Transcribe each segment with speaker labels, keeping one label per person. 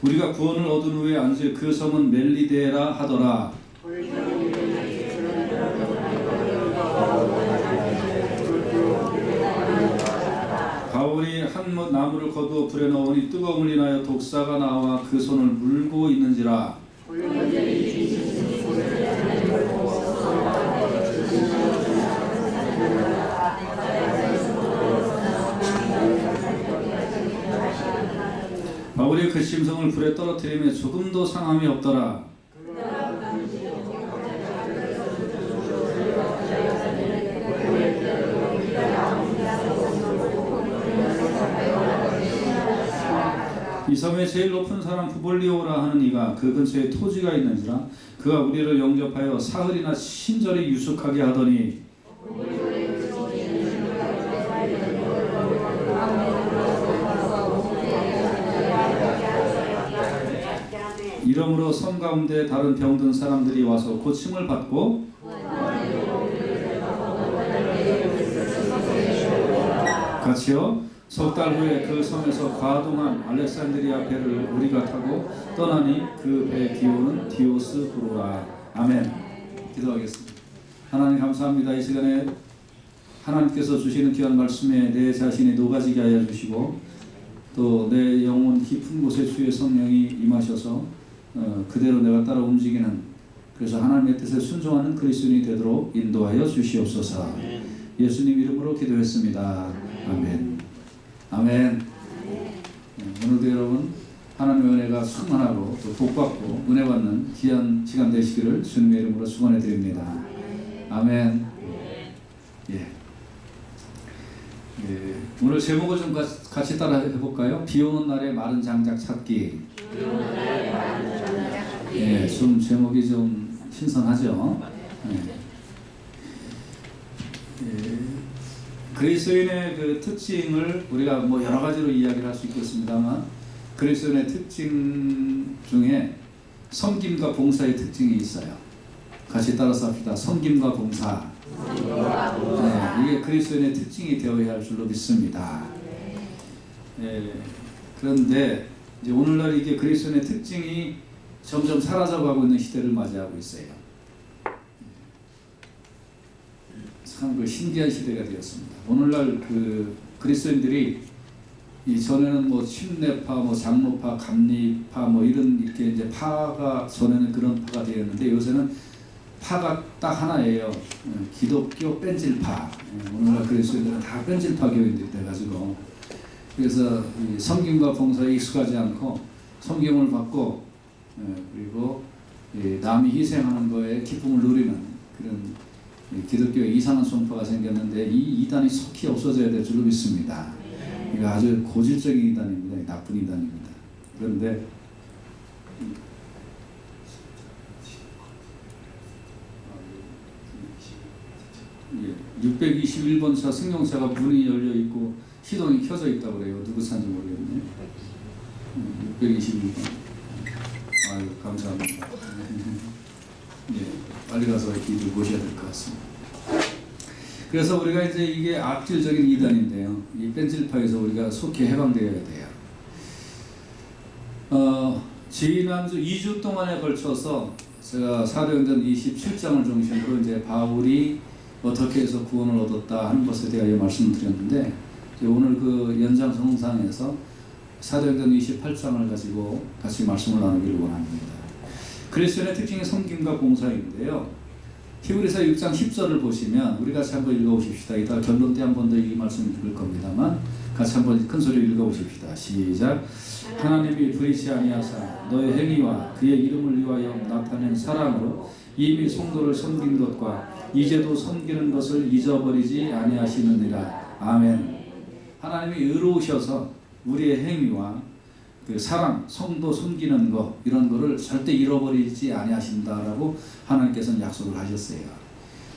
Speaker 1: 우리가 구원을 얻은 후에 안지 그 성은 멜리데라 하더라. 바울이 한 나무를 거두어 불에 넣으니 뜨거움을 인하여 독사가 나와 그 손을 물고 있는지라. 바울이 그 심성을 불에 떨어뜨리며 조금도 상함이 없더라. 이 섬의 제일 높은 사람 부볼리오라 하는 이가 그 근처에 토지가 있는지라 그가 우리를 영접하여 사흘이나 친절히 유숙하게 하더니 이러므로 섬 가운데 다른 병든 사람들이 와서 고침을 받고 같이요 석 달 후에 그 섬에서 가동한 알렉산드리아 배를 우리가 타고 떠나니 그 배 기호는 디오스구로라. 아멘. 기도하겠습니다. 하나님 감사합니다. 이 시간에 하나님께서 주시는 귀한 말씀에 내 자신이 녹아지게 하여 주시고 또 내 영혼 깊은 곳에 주의 성령이 임하셔서 그대로 내가 따라 움직이는 그래서 하나님의 뜻에 순종하는 그리스도인이 되도록 인도하여 주시옵소서. 예수님 이름으로 기도했습니다. 아멘. 아멘. 오늘도 여러분 하나님의 은혜가 충만하고 또 복받고 은혜 받는 귀한 시간 되시기를 주님의 이름으로 축원해 드립니다. 아멘. 예. 오늘 제목을 좀 같이 따라 해볼까요? 비 오는 날에 마른 장작 찾기. 예, 좀 제목이 좀 신선하죠. 그리스도인의 그 특징을 우리가 뭐 여러 가지로 이야기를 할 수 있겠습니다만 그리스도인의 특징 중에 섬김과 봉사의 특징이 있어요. 같이 따라서 합시다. 섬김과 봉사. 네, 이게 그리스도인의 특징이 되어야 할 줄로 믿습니다. 그런데 이제 오늘날 이게 그리스도인의 특징이 점점 사라져가고 있는 시대를 맞이하고 있어요. 참 그 신기한 시대가 되었습니다. 오늘날 그 그리스도인들이 이 전에는 뭐 침례파, 뭐 장로파, 감리파 뭐 이렇게 이제 파가 전에는 그런 파가 되었는데 요새는 파가 딱 하나예요. 기독교 뺀질파. 오늘날 그리스도인들은 다 뺀질파 교인들이 돼가지고 그래서 이 섬김과 봉사에 익숙하지 않고 섬김을 받고 그리고 남이 희생하는 거에 기쁨을 누리는 그런 기독교에 이상한 성파가 생겼는데 이 이단이 속히 없어져야 될 줄로 믿습니다. 이거 아주 고질적인 이단입니다. 나쁜 이단입니다. 그런데 621번 차 승용차가 문이 열려 있고 시동이 켜져 있다고 그래요. 누구 차인지 모르겠네. 621번. 아유 감사합니다. 예, 빨리 가서 기도 모셔야 될 것 같습니다. 그래서 우리가 이제 이게 악질적인 이단인데요. 이 뺀질파에서 우리가 속히 해방되어야 돼요. 지난주 2주 동안에 걸쳐서 제가 사도행전 27장을 중심으로 이제 바울이 어떻게 해서 구원을 얻었다 하는 것에 대하여 말씀드렸는데 오늘 그 연장성상에서 사도행전 28장을 가지고 같이 말씀을 나누기를 원합니다. 그리스도인의 특징이 섬김과 봉사인데요. 히브리서 6장 10절을 보시면 우리 같이 한번 읽어보십시다. 이따 결론 때 한 번 더 이 말씀 읽을 겁니다만 같이 한번 큰 소리로 읽어보십시다. 시작. 하나님이 불의치 아니하사 너의 행위와 그의 이름을 위하여 나타낸 사랑으로 이미 성도를 섬긴 것과 이제도 섬기는 것을 잊어버리지 아니하시느니라. 아멘. 하나님이 의로우셔서 우리의 행위와 그 사랑, 성도 섬기는 것 이런 거를 절대 잃어버리지 아니하신다라고 하나님께서는 약속을 하셨어요.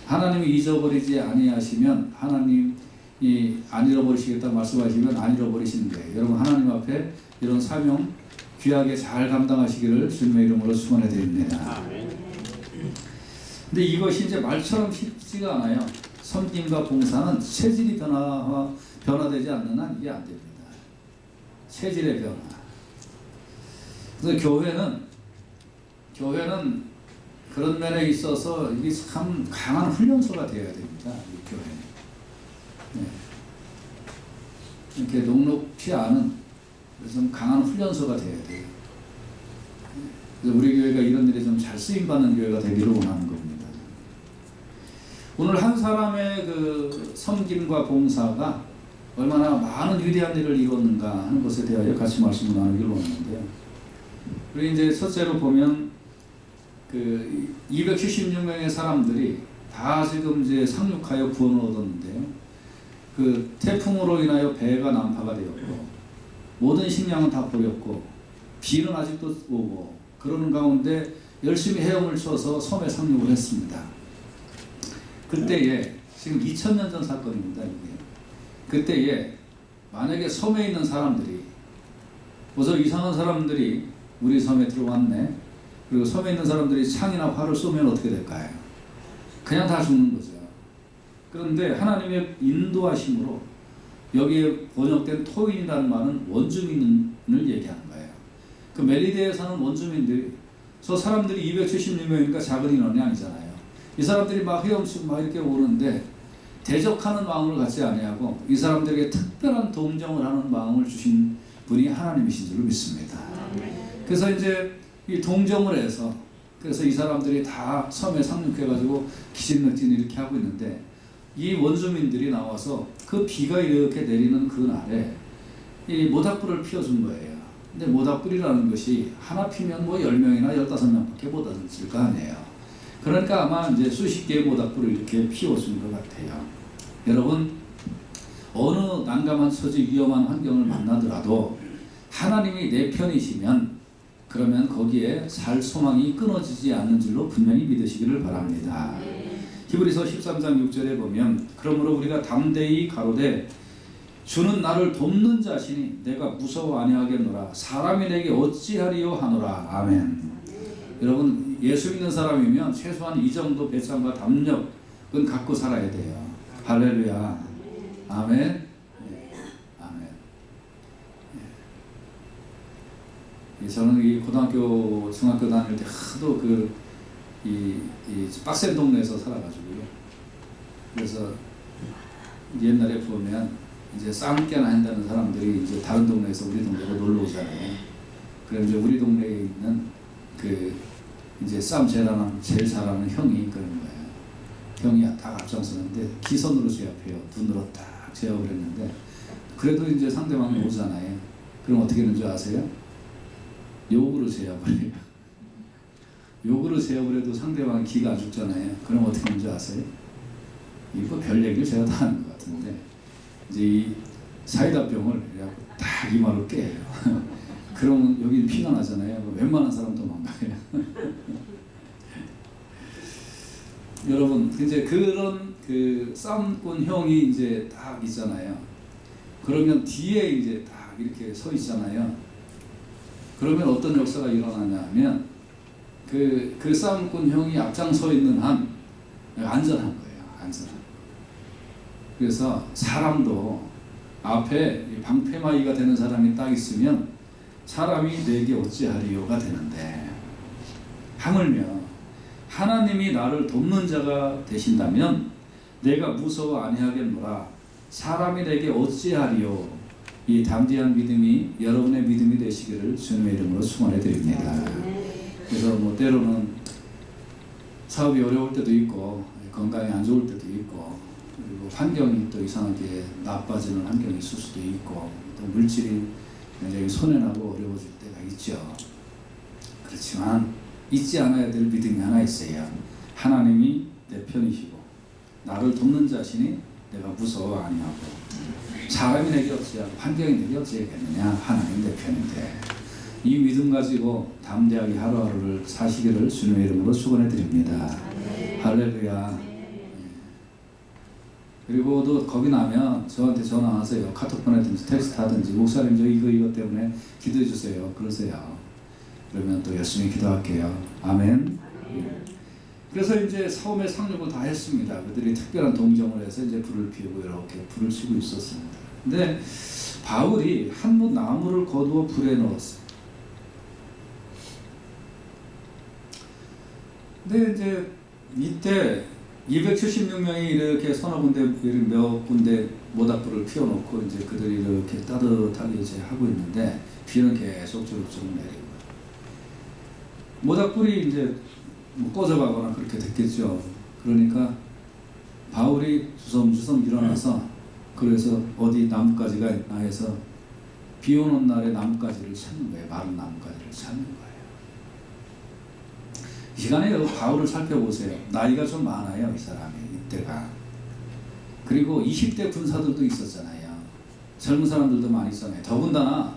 Speaker 1: 하나님이 잊어버리지 아니하시면 하나님이 안 잃어버리시겠다 말씀하시면 안 잃어버리시는 거예요. 여러분 하나님 앞에 이런 사명 귀하게 잘 감당하시기를 주님의 이름으로 축원해 드립니다. 근데 이것이 이제 말처럼 쉽지가 않아요. 섬김과 봉사는 체질이 변화되지 않는 한 이게 안 됩니다. 체질의 변화. 그래서 교회는 그런 면에 있어서 이게 참 강한 훈련소가 되어야 됩니다. 이 교회는. 네. 이렇게 녹록지 않은 좀 강한 훈련소가 되어야 돼요. 그래서 우리 교회가 이런 일에 좀 잘 쓰임받는 교회가 되기를 원하는 겁니다. 오늘 한 사람의 그 섬김과 봉사가 얼마나 많은 위대한 일을 이뤘는가 하는 것에 대하여 같이 말씀을 나누기를 원하는데요. 그리고 이제 첫째로 보면 그 276명의 사람들이 다 지금 이제 상륙하여 구원을 얻었는데요. 그 태풍으로 인하여 배가 난파가 되었고 모든 식량은 다 버렸고 비는 아직도 오고 그러는 가운데 열심히 헤엄을 쳐서 섬에 상륙을 했습니다. 그때에 지금 2000년 전 사건입니다. 이게. 그때에 만약에 섬에 있는 사람들이 어서 이상한 사람들이 우리 섬에 들어왔네. 그리고 섬에 있는 사람들이 창이나 활을 쏘면 어떻게 될까요? 그냥 다 죽는 거죠. 그런데 하나님의 인도하심으로 여기에 번역된 토인이라는 말은 원주민을 얘기하는 거예요. 그 멜리데에 사는 원주민들이 저 사람들이 276명이니까 작은 인원이 아니잖아요. 이 사람들이 막 헤엄치고 막 이렇게 오는데 대적하는 마음을 갖지 아니하고 이 사람들에게 특별한 동정을 하는 마음을 주신 분이 하나님이신 줄 믿습니다. 그래서 이제 이 동정을 해서 그래서 이 사람들이 다 섬에 상륙해가지고 기진맥진 이렇게 하고 있는데 이 원주민들이 나와서 그 비가 이렇게 내리는 그 날에 이 모닥불을 피워준 거예요. 근데 모닥불이라는 것이 하나 피면 뭐 10명이나 15명밖에 못 얻을 거 아니에요. 그러니까 아마 이제 수십 개의 모닥불을 이렇게 피워준 것 같아요. 여러분, 어느 난감한 처지, 위험한 환경을 만나더라도 하나님이 내 편이시면 그러면 거기에 살 소망이 끊어지지 않는 줄로 분명히 믿으시기를 바랍니다. 히브리서 13장 6절에 보면 그러므로 우리가 담대히 가로되 주는 나를 돕는 자시니 내가 무서워 아니하겠노라 사람이 내게 어찌하리요 하노라. 아멘. 여러분, 예수 믿는 사람이면 최소한 이 정도 배짱과 담력은 갖고 살아야 돼요. 할렐루야. 아멘. 네. 아멘. 네. 저는 이 고등학교, 중학교 다닐 때 하도 이 빡센 동네에서 살아가지고요. 그래서 옛날에 보면 이제 쌈깨나 한다는 사람들이 이제 다른 동네에서 우리 동네로 놀러 오잖아요. 그럼 이제 우리 동네에 있는 그 이제 쌈 제일 잘하는 형이 그런 거예요. 형이 다 앞장서는데 기선으로 제압해요. 눈으로 딱 제압을 했는데 그래도 이제 상대방이 오잖아요. 그럼 어떻게 하는 줄 아세요? 욕으로 제압을 해요. 욕으로 제압을 해도 상대방이 기가 안 죽잖아요. 그럼 어떻게 하는 줄 아세요? 이거 별 얘기를 제가 다 하는 것 같은데 이제 이 사이다병을 딱 이마로 깨요. 그러면 여기 피가 나잖아요. 웬만한 사람 도망가요. 여러분, 이제 그런 그 싸움꾼 형이 이제 딱 있잖아요. 그러면 뒤에 이제 딱 이렇게 서 있잖아요. 그러면 어떤 역사가 일어나냐면 그 싸움꾼 형이 앞장서 있는 한 안전한 거예요. 안전한. 그래서 사람도 앞에 방패막이가 되는 사람이 딱 있으면 사람이 내게 어찌하리요가 되는데 하물며 하나님이 나를 돕는 자가 되신다면 내가 무서워 아니하겠노라 사람이 내게 어찌하리요. 이 담대한 믿음이 여러분의 믿음이 되시기를 주님의 이름으로 축원해 드립니다. 그래서 뭐 때로는 사업이 어려울 때도 있고 건강이 안 좋을 때도 있고 그리고 환경이 또 이상하게 나빠지는 환경이 있을 수도 있고 또 물질이 굉장히 손해나고 어려워질 때가 있죠. 그렇지만 잊지 않아야 될 믿음이 하나 있어요. 하나님이 내 편이시고 나를 돕는 자신이 내가 무서워 아니하고 사람이 내게 어찌하고 환경이 내게 어찌하겠느냐. 하나님 내 편인데 이 믿음 가지고 담대하게 하루하루를 사시기를 주님의 이름으로 축원해 드립니다. 할렐루야. 그리고 또 거기 나면 저한테 전화하세요. 카톡 보내든지 텍스트 하든지 목사님 저 이거 때문에 기도해 주세요. 그러세요. 그러면 또 열심히 기도할게요. 아멘. 그래서 이제 섬에 상륙을 다 했습니다. 그들이 특별한 동정을 해서 이제 불을 피우고 이렇게 불을 치고 있었습니다. 근데 바울이 한 무 나무를 거두어 불에 넣었어요. 근데 이제 이때 276명이 이렇게 서너 군데 몇 군데 모닥불을 피워놓고 이제 그들이 이렇게 따뜻하게 이제 하고 있는데 비는 계속 주룩주룩 내리고 모닥불이 이제 뭐 꺼져가거나 그렇게 됐겠죠. 그러니까 바울이 주섬주섬 일어나서 그래서 어디 나뭇가지가 있나 해서 비 오는 날에 나뭇가지를 찾는 거예요. 마른 나뭇가지를 찾는 거예요. 이 시간에 바울을 살펴보세요. 나이가 좀 많아요. 이 사람이 이때가. 그리고 20대 군사들도 있었잖아요. 젊은 사람들도 많이 있었네요. 더군다나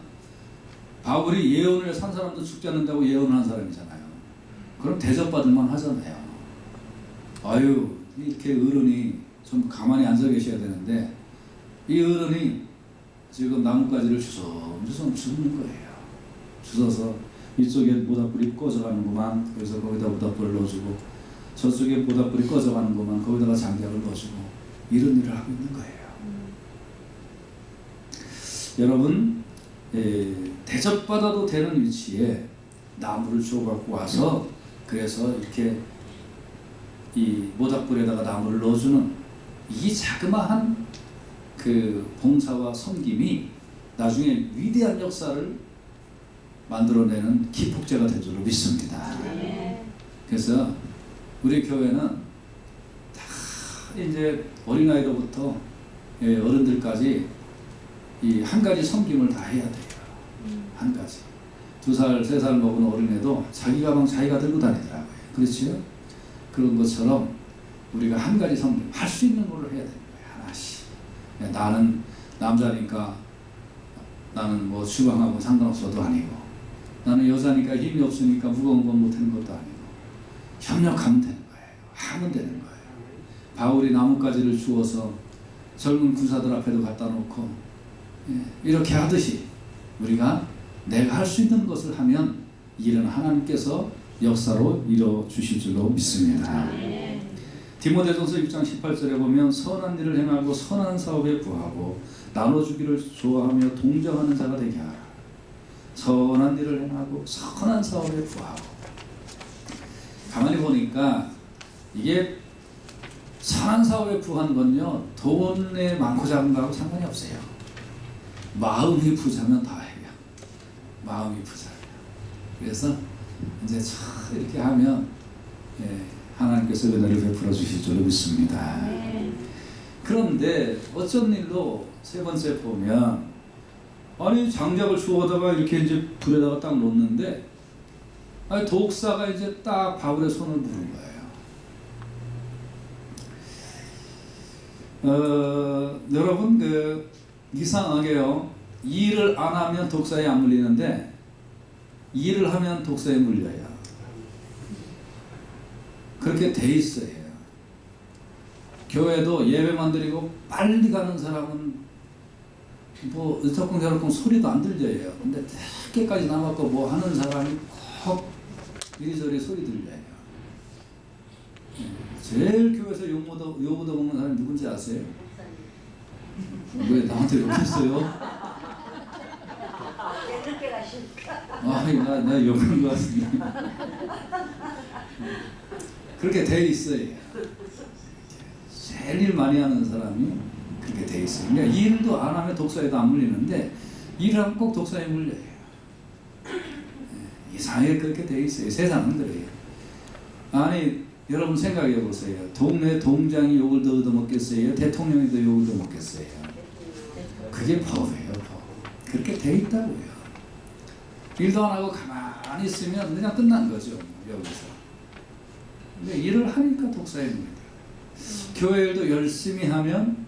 Speaker 1: 바울이 예언을 산 사람도 죽지 않는다고 예언을 한 사람이잖아요. 그럼 대접받을만 하잖아요. 아유 이렇게 어른이 좀 가만히 앉아 계셔야 되는데 이 어른이 지금 나뭇가지를 주섬주섬 줍는 거예요. 주워서 이쪽에 모닥불이 꺼져가는구만. 그래서 거기다 모닥불을 넣어주고 저쪽에 모닥불이 꺼져가는구만. 거기다가 장작을 넣어주고 이런 일을 하고 있는 거예요. 여러분 대접받아도 되는 위치에 나무를 주워갖고 와서 그래서 이렇게 이 모닥불에다가 나무를 넣어주는 이 자그마한 그 봉사와 섬김이 나중에 위대한 역사를 만들어내는 기폭제가 된 줄로 믿습니다. 그래서 우리 교회는 다 이제 어린아이로부터 어른들까지 이 한 가지 섬김을 다 해야 돼요. 한 가지. 2살, 3살 먹은 어린애도 자기 가방 자기가 들고 다니더라고요. 그렇죠? 그런 것처럼 우리가 한 가지 섬김, 할 수 있는 걸로 해야 되는 거예요. 하나씩. 나는 남자니까 나는 뭐 주방하고 상관없어도 아니고 나는 여자니까 힘이 없으니까 무거운 건 못하는 것도 아니고 협력하면 되는 거예요. 하면 되는 거예요. 바울이 나뭇가지를 주워서 젊은 군사들 앞에도 갖다 놓고 이렇게 하듯이 우리가 내가 할 수 있는 것을 하면 일은 하나님께서 역사로 이루어 주실 줄로 믿습니다. 디모데전서 6장 18절에 보면 선한 일을 행하고 선한 사업에 부하고 나눠주기를 좋아하며 동정하는 자가 되게 하라. 선한 일을 행하고 선한 사업에 부하고. 가만히 보니까 이게 선한 사업에 부한 건요 돈에 많고 작은 거하고 상관이 없어요. 마음이 부자면 다 해요. 마음이 부자예요. 그래서 이제 참 이렇게 하면 하나님께서 은혜를 베풀어 주실 줄로 믿습니다. 그런데 어쩐 일로 세 번째 보면 아니 장작을 주워다가 이렇게 이제 불에다가 딱 놓는데 아니 독사가 이제 딱 바울의 손을 무는 거예요. 여러분 그 이상하게요 일을 안 하면 독사에 안 물리는데 일을 하면 독사에 물려요. 그렇게 돼 있어요. 교회도 예배만 드리고 빨리 가는 사람은 뭐 으떡쿵저떡쿵 소리도 안 들려요. 근데 늦게까지 남았고 뭐 하는 사람이 꼭 이리저리 소리 들려요. 제일 교회에서 욕 얻어먹는 사람이 누군지 아세요? 왜 나한테 욕했어요? 나 욕한 것 같습니다. 그렇게 돼 있어요. 제일 일 많이 하는 사람이 그렇게 돼 있어요. 그러니까 일도 안 하면 독사에도 안 물리는데 일을 하면 꼭 독사에 물려요. 이상하게 그렇게 돼 있어요. 세상은 그래요. 아니 여러분 생각해 보세요. 동네 동장이 욕을 더 얻어먹겠어요? 대통령이 더 욕을 더 먹겠어요? 그게 법이에요. 법. 그렇게 돼 있다고요. 일도 안 하고 가만히 있으면 그냥 끝난 거죠. 여기서. 근데 일을 하니까 독사에 물려요. 교회 일도 열심히 하면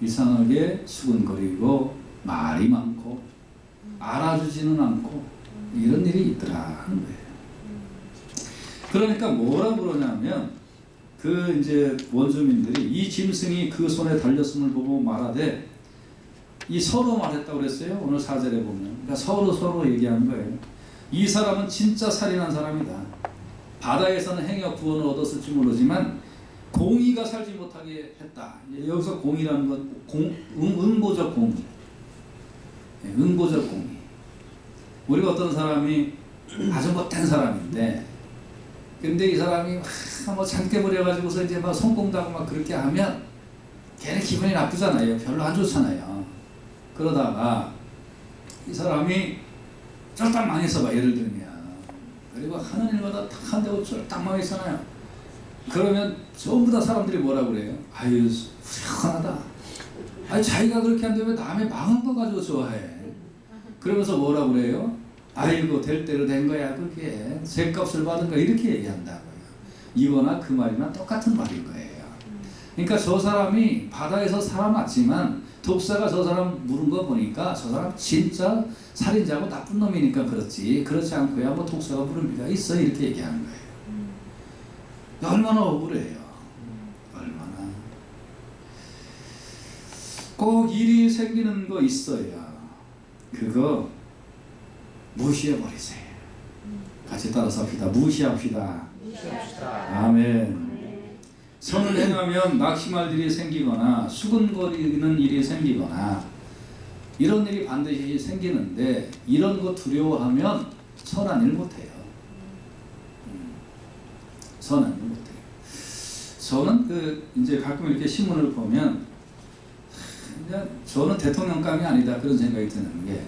Speaker 1: 이상하게 수근거리고 말이 많고 알아주지는 않고 이런 일이 있더라 하는 거예요. 그러니까 뭐라 그러냐면 그 이제 원주민들이 이 짐승이 그 손에 달렸음을 보고 말하되 이 서로 말했다고 그랬어요. 오늘 4절에 보면. 그러니까 서로 얘기하는 거예요. 이 사람은 진짜 살인한 사람이다. 바다에서는 행여 구원을 얻었을지 모르지만 공의가 살지 못하게 했다. 여기서 공의라는 건 응보적 공의. 응보적 공의. 우리가 어떤 사람이 아주 못된 사람인데 근데 이 사람이 뭐 잔깨 부려가지고서 이제 막 손공다고 막 그렇게 하면 걔는 기분이 나쁘잖아요. 별로 안 좋잖아요. 그러다가 이 사람이 쫄딱 망했어 봐, 예를 들면. 그리고 하는 일마다 탁 한다고 쫄딱 망했잖아요. 그러면 전부 다 사람들이 뭐라고 그래요? 아유, 후련하다. 아니, 자기가 그렇게 한다면 왜 남의 망한 거 가지고 좋아해? 그러면서 뭐라고 그래요? 아이고, 될 대로 된 거야, 그게. 죗값을 받은 거, 이렇게 얘기한다고요. 이거나 그 말이나 똑같은 말인 거예요. 그러니까 저 사람이 바다에서 살아났지만 독사가 저 사람 물은 거 보니까 저 사람 진짜 살인자고 나쁜 놈이니까 그렇지, 그렇지 않고야 뭐 독사가 물을 리가 있어, 이렇게 얘기하는 거예요. 얼마나 억울해요. 얼마나. 꼭 일이 생기는 거 있어야 그거 무시해버리세요. 같이 따라서 합시다. 무시합시다. 아멘. 선을 행하면 낙심할 일이 생기거나 수근거리는 일이 생기거나 이런 일이 반드시 생기는데, 이런 거 두려워하면 선한 일 못해요. 선한 일 못해요. 저는 이제 가끔 이렇게 신문을 보면 그냥 저는 대통령감이 아니다 그런 생각이 드는 게,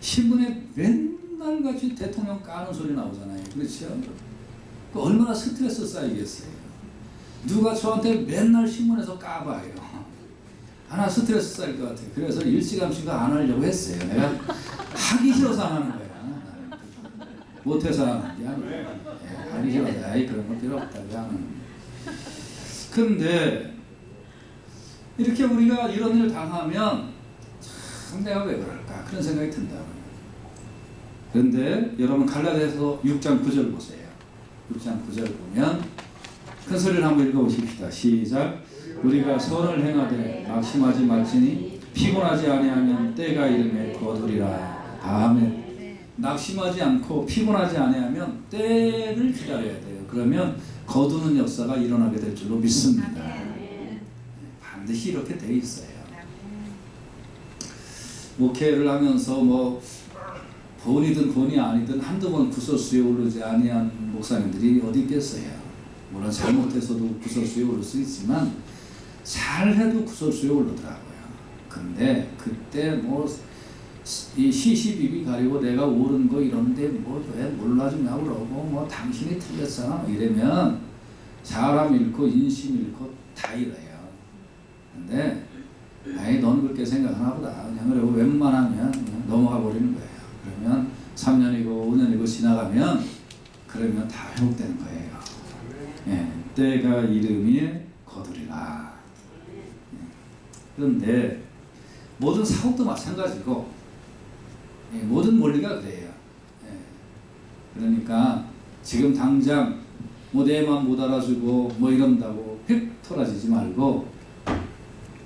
Speaker 1: 신문에 맨날 같이 대통령 까는 소리 나오잖아요. 그렇죠? 얼마나 스트레스 쌓이겠어요. 누가 저한테 맨날 신문에서 까봐요. 하나 스트레스 쌓일 것 같아요. 그래서 일찌감치가 안 하려고 했어요. 내가 하기 싫어서 안 하는 거야. 못해서 안 하는 게 아니에요. 하기 싫어서 아이 그런 거 필요 없다고 하는. 근데 이렇게 우리가 이런 일을 당하면 참 내가 왜 그럴까 그런 생각이 든다고요. 그런데 여러분 갈라디아서 6장 9절 보세요. 6장 9절 보면 큰 소리를 한번 읽어보십시다. 시작. 우리가 선을 행하되 낙심하지 말지니 피곤하지 아니하면 때가 이르매 거두리라. 아멘. 낙심하지 않고 피곤하지 아니하면 때를 기다려야 돼요. 그러면 거두는 역사가 일어나게 될 줄로 믿습니다. 반드시 이렇게 돼 있어요. 목회를 하면서 뭐 본이든 본이 아니든 한두 번 구설수에 오르지 아니한 목사님들이 어디 있겠어요. 물론 잘못해서도 구설수에 오를 수 있지만 잘해도 구설수에 오르더라고요. 근데 그때 뭐 이 시시비비 가리고 내가 옳은 거 이러는데 뭐 왜 몰라주냐 그러고 뭐 당신이 틀렸잖아 이러면 사람 잃고 인심 잃고 다 잃어요. 근데 아니 넌 그렇게 생각하나 보다. 그냥 그러고 웬만하면 그냥 넘어가 버리는 거예요. 그러면 3년이고 5년이고 지나가면 그러면 다 회복되는 거예요. 예, 때가 이름이 거두리라. 그런데 모든 사업도 마찬가지고 모든 원리가 그래요. 그러니까 지금 당장 뭐 내 맘 못 알아주고 뭐 이런다고 휙 토라지지 말고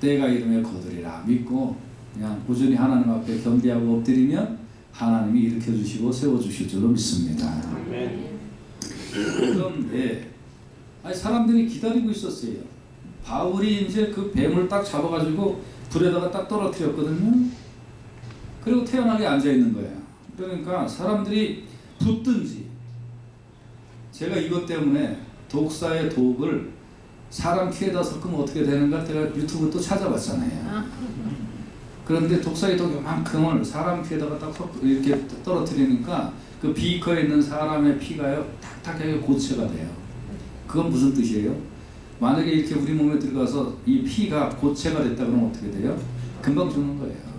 Speaker 1: 때가 이름에 거두리라 믿고 그냥 꾸준히 하나님 앞에 겸비하고 엎드리면 하나님이 일으켜주시고 세워주실 줄로 믿습니다. 그런데 사람들이 기다리고 있었어요. 바울이 이제 그 뱀을 딱 잡아가지고 불에다가 딱 떨어뜨렸거든요. 그리고 태연하게 앉아있는 거예요. 그러니까 사람들이 붙든지, 제가 이것 때문에 독사의 독을 사람 귀에다 섞으면 어떻게 되는가 제가 유튜브 또 찾아봤잖아요. 그런데 독사의 독만큼을 사람 귀에다가 딱 이렇게 떨어뜨리니까 그 비커에 있는 사람의 피가요 탁탁하게 고체가 돼요. 그건 무슨 뜻이에요? 만약에 이렇게 우리 몸에 들어가서 이 피가 고체가 됐다 그러면 어떻게 돼요? 금방 죽는 거예요.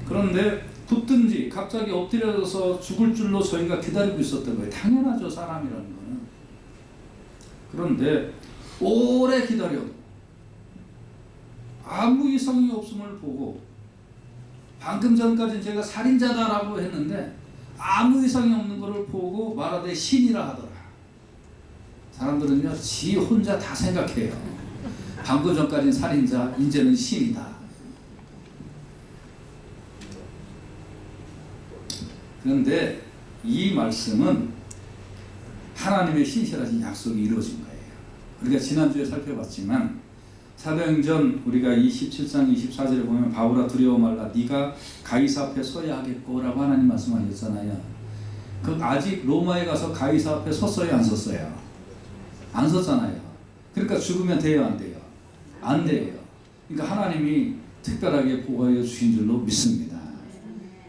Speaker 1: 그런데 붙든지 갑자기 엎드려서 죽을 줄로 저희가 기다리고 있었던 거예요. 당연하죠, 사람이라는 거는. 그런데 오래 기다려도 아무 이상이 없음을 보고, 방금 전까지 제가 살인자다라고 했는데 아무 이상이 없는 것을 보고 말하되 신이라 하더라. 사람들은요 지 혼자 다 생각해요. 방금 전까지는 살인자, 이제는 신이다. 그런데 이 말씀은 하나님의 신실하신 약속이 이루어진 거예요. 우리가 지난주에 살펴봤지만 사도행전 우리가 27장 24절에 보면 바울아 두려워 말라 네가 가이사 앞에 서야 하겠고 라고 하나님 말씀하셨잖아요. 그 아직 로마에 가서 가이사 앞에 섰어요, 안 섰어요? 안 섰잖아요. 그러니까 죽으면 돼요, 안 돼요? 안 돼요. 그러니까 하나님이 특별하게 보호해 주신 줄로 믿습니다.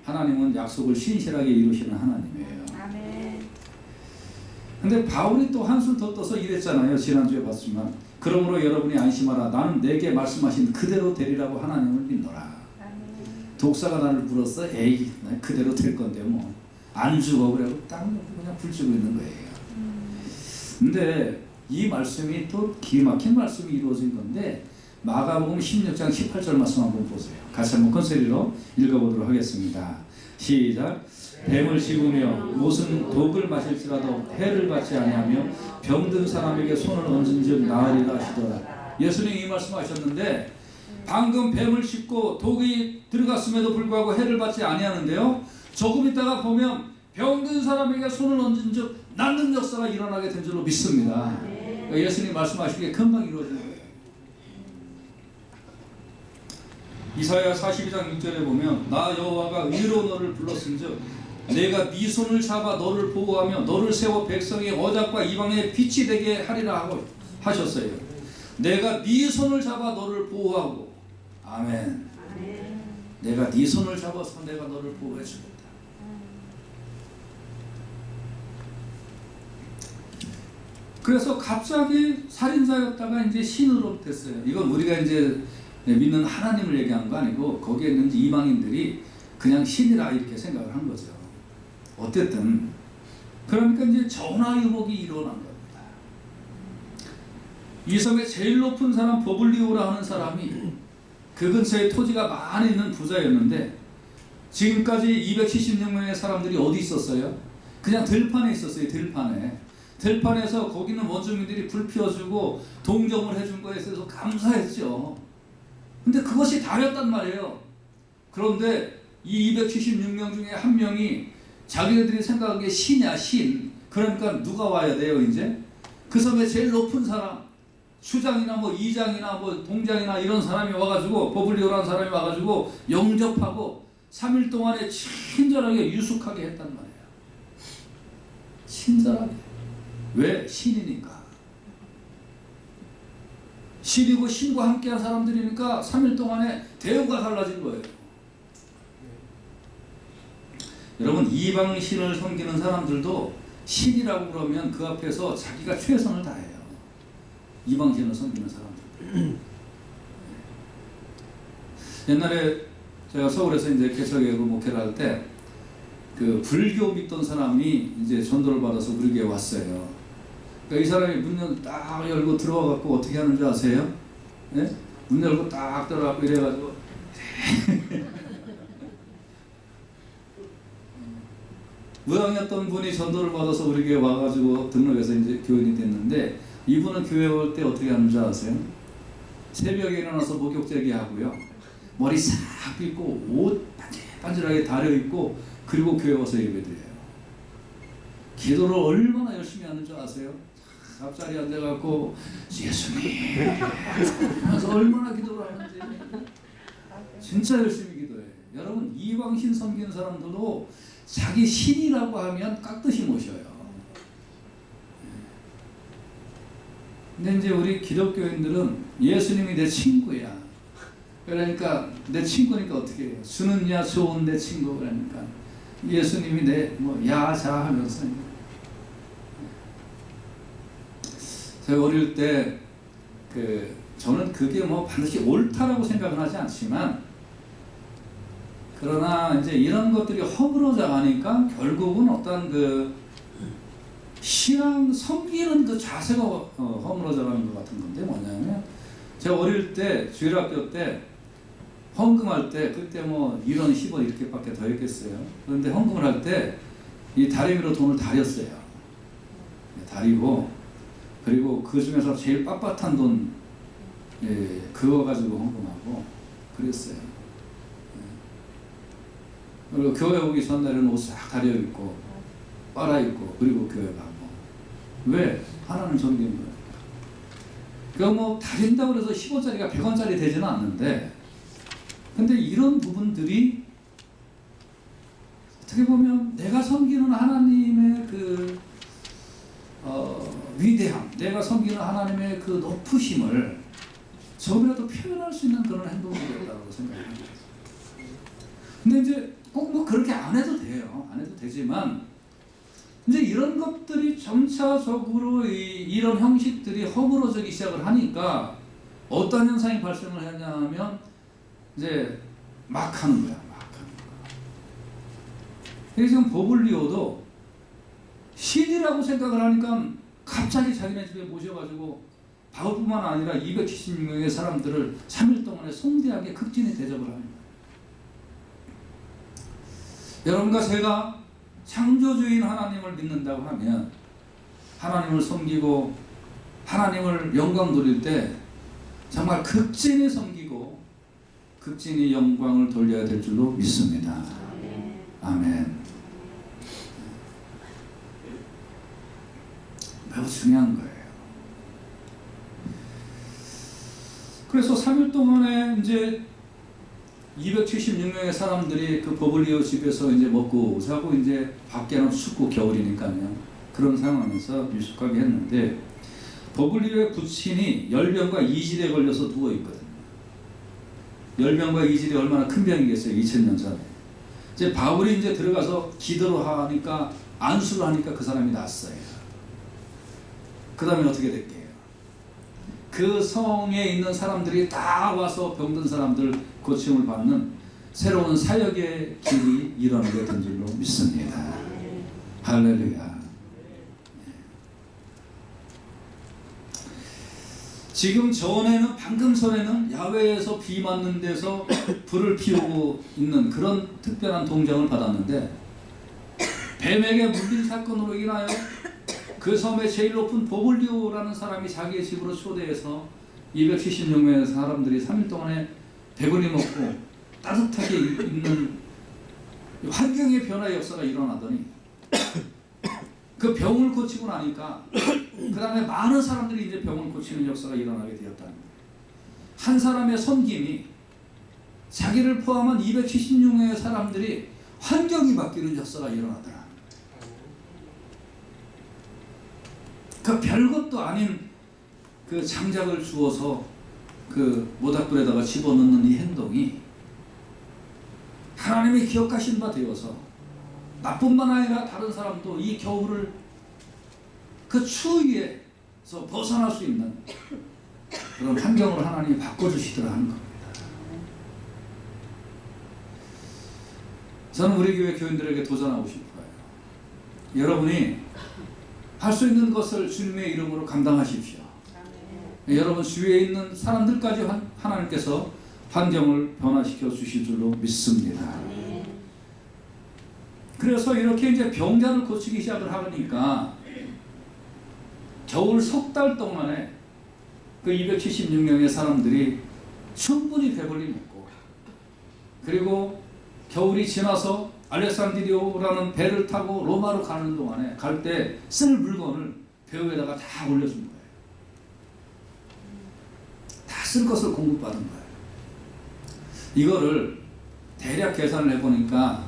Speaker 1: 하나님은 약속을 신실하게 이루시는 하나님이에요. 근데 바울이 또 한술 더 떠서 이랬잖아요. 지난주에 봤지만 그러므로 여러분이 안심하라. 나는 내게 말씀하신 그대로 되리라고 하나님을 믿노라. 독사가 나를 불었어. 에이, 나 그대로 될 건데 뭐 안 죽어. 그래고 딱 그냥 불지고 있는 거예요. 근데 이 말씀이 또 기막힌 말씀이 이루어진 건데 마가복음 16장 18절 말씀 한번 보세요. 같이 한번 큰 소리로 읽어보도록 하겠습니다. 시작. 뱀을 씹으며 무슨 독을 마실지라도 해를 받지 아니하며 병든 사람에게 손을 얹은즉 나으리라 하시더라. 예수님이 이 말씀하셨는데 방금 뱀을 씹고 독이 들어갔음에도 불구하고 해를 받지 아니하는데요. 조금 있다가 보면 병든 사람에게 손을 얹은즉 낫는 역사가 일어나게 된 줄로 믿습니다. 그러니까 예수님이 말씀하시기에 금방 이루어지는 거예요. 이사야 42장 6절에 보면 나 여호와가 의로 너를 불렀은즉 내가 네 손을 잡아 너를 보호하며 너를 세워 백성의 어작과 이방의 빛이 되게 하리라 하고 하셨어요. 내가 네 손을 잡아 너를 보호하고 아멘. 내가 네 손을 잡아서 내가 너를 보호해 주겠다. 그래서 갑자기 살인자였다가 이제 신으로 됐어요. 이건 우리가 이제 믿는 하나님을 얘기하는 거 아니고 거기에 있는 이방인들이 그냥 신이라 이렇게 생각을 한 거죠. 어쨌든 그러니까 이제 전화유복이 일어난 겁니다. 이 섬에 제일 높은 사람 버블리오라 하는 사람이 그 근처에 토지가 많이 있는 부자였는데 지금까지 276명의 사람들이 어디 있었어요? 그냥 들판에 있었어요. 들판에서 거기 있는 원주민들이 불 피워주고 동정을 해준 거에 있어서 감사했죠. 근데 그것이 다였단 말이에요. 그런데 이 276명 중에 한 명이 자기네들이 생각하기에 신이야, 신. 그러니까 누가 와야 돼요, 이제? 그 섬에 제일 높은 사람, 수장이나 뭐 이장이나 뭐 동장이나 이런 사람이 와가지고, 버블리오라는 사람이 와가지고 영접하고 3일 동안에 친절하게 유숙하게 했단 말이에요. 친절하게. 왜? 신이니까. 신이고 신과 함께한 사람들이니까 3일 동안에 대우가 달라진 거예요. 여러분, 이방 신을 섬기는 사람들도 신이라고 그러면 그 앞에서 자기가 최선을 다해요. 이방 신을 섬기는 사람들. 옛날에 제가 서울에서 이제 개척교회로 목회를 할 때 그 불교 믿던 사람이 이제 전도를 받아서 우리 교회에 왔어요. 그러니까 이 사람이 문 딱 열고 들어와 갖고 어떻게 하는 줄 아세요? 네? 문 열고 딱 들어가고 이래가지고 무당이었던 분이 전도를 받아서 우리 교회 와가지고 등록해서 이제 교인이 됐는데 이분은 교회 올 때 어떻게 하는 줄 아세요? 새벽에 일어나서 목욕제기 하고요. 머리 싹 빗고 옷 반질반질하게 다려입고 그리고 교회 와서 예배드려요. 기도를 얼마나 열심히 하는 줄 아세요? 앞자리에 앉아갖고 예수님 하면서 얼마나 기도를 하는지 진짜 열심히 기도해요. 여러분, 이방신 섬기는 사람들도 자기 신이라고 하면 깍듯이 모셔요. 근데 이제 우리 기독교인들은 예수님이 내 친구야. 그러니까 내 친구니까 어떻게 해요? 주는야 좋은 내 친구. 그러니까 예수님이 내 뭐 야자 하면서. 제가 어릴 때 저는 그게 뭐 반드시 옳다라고 생각은 하지 않지만 그러나 이제 이런 것들이 허물어져 가니까 결국은 어떤 그 신앙 섬기는 그 자세가 허물어져 가는 것 같은 건데 뭐냐면 제가 어릴 때 주일학교 때 헌금할 때 그때 뭐 1원 10원 이렇게밖에 더 했겠어요. 그런데 헌금을 할 때 이 다리미로 돈을 다렸어요. 다리고 그리고 그 중에서 제일 빳빳한 돈 그거 가지고 헌금하고 그랬어요. 그리고 교회 오기 전날에는 옷 싹 다려입고 빨아입고 그리고 교회 가고. 왜? 하나는 섬기는 거예요. 그거 뭐 다린다고 해서 15짜리가 100원짜리 되지는 않는데 근데 이런 부분들이 어떻게 보면 내가 섬기는 하나님의 그 위대함, 내가 섬기는 하나님의 그 높으심을 조금이라도 표현할 수 있는 그런 행동이 되었다고 생각합니다. 근데 이제 꼭 뭐 그렇게 안 해도 돼요. 안 해도 되지만 이제 이런 것들이 점차적으로 이런 형식들이 허물어지기 시작을 하니까 어떤 현상이 발생을 했냐면 이제 막 하는 거야. 막 하는 거야. 그래서 지금 보블리오도 신이라고 생각을 하니까 갑자기 자기네 집에 모셔가지고 바울뿐만 아니라 276명의 사람들을 3일 동안에 성대하게 극진히 대접을 합니다. 여러분과 제가 창조주인 하나님을 믿는다고 하면 하나님을 섬기고 하나님을 영광 돌릴 때 정말 극진히 섬기고 극진히 영광을 돌려야 될 줄로 믿습니다. 아멘. 매우 중요한 거예요. 그래서 3일 동안에 이제 276명의 사람들이 그 버블리오 집에서 이제 먹고 자고 이제 밖에는 춥고 겨울이니까요. 그런 상황에서 미숙하게 했는데 버블리오의 부친이 열병과 이질에 걸려서 누워 있거든요. 열병과 이질이 얼마나 큰 병이겠어요. 2000년 전에. 이제 바울이 이제 들어가서 기도를 하니까 안수를 하니까 그 사람이 낫어요. 그 다음에 어떻게 될게요? 그 성에 있는 사람들이 다 와서 병든 사람들 고침을 받는 새로운 사역의 길이 일어나게 된 줄로 믿습니다. 할렐루야. 지금 전에는 방금 전에는 야외에서 비 맞는 데서 불을 피우고 있는 그런 특별한 동정을 받았는데 뱀에게 물린 사건으로 인하여 그 섬의 제일 높은 보블리오라는 사람이 자기의 집으로 초대해서 276명의 사람들이 3일 동안에 배불리 먹고 따뜻하게 있는 환경의 변화의 역사가 일어나더니 그 병을 고치고 나니까 그 다음에 많은 사람들이 이제 병을 고치는 역사가 일어나게 되었다는 거예요. 한 사람의 섬김이 자기를 포함한 276명의 사람들이 환경이 바뀌는 역사가 일어나더라. 그 별것도 아닌 그 장작을 주워서 그 모닥불에다가 집어넣는 이 행동이 하나님이 기억하신 바 되어서 나뿐만 아니라 다른 사람도 이 겨울을 그 추위에서 벗어날 수 있는 그런 환경을 하나님이 바꿔주시더라 하는 겁니다. 저는 우리 교회 교인들에게 도전하고 싶어요. 여러분이 할 수 있는 것을 주님의 이름으로 감당하십시오. 여러분 주위에 있는 사람들까지 하나님께서 환경을 변화시켜 주실 줄로 믿습니다. 그래서 이렇게 이제 병자를 고치기 시작을 하니까 겨울 석 달 동안에 그 276명의 사람들이 충분히 배불리 먹고 그리고 겨울이 지나서 알렉산드리오라는 배를 타고 로마로 가는 동안에 갈 때 쓸 물건을 배 위에다가 다 올려준 거예요. 다 쓸 것을 공급받은 거예요. 이거를 대략 계산을 해보니까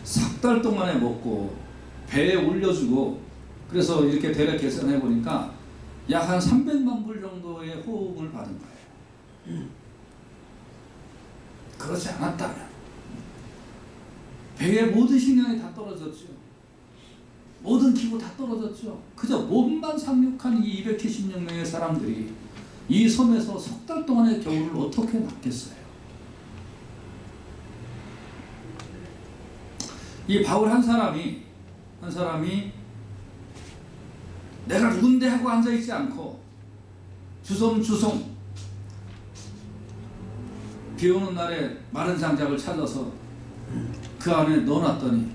Speaker 1: 석 달 동안에 먹고 배에 올려주고 그래서 이렇게 대략 계산해 보니까 약 한 300만 불 정도의 호응을 받은 거예요. 그렇지 않았다면 배의 모든 식량이 다 떨어졌죠. 모든 기구 다 떨어졌죠. 그저 몸만 상륙한 이 276명의 사람들이 이 섬에서 석 달 동안의 겨울을 어떻게 맞겠어요? 이 바울 한 사람이 내가 누군데 하고 앉아있지 않고 주섬주섬 비 오는 날에 마른 장작을 찾아서 그 안에 넣어놨더니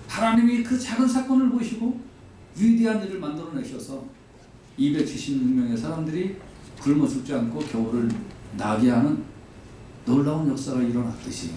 Speaker 1: 하나님이 그 작은 사건을 보시고 위대한 일을 만들어내셔서 276명의 사람들이 굶어 죽지 않고 겨울을 나게 하는 놀라운 역사가 일어났듯이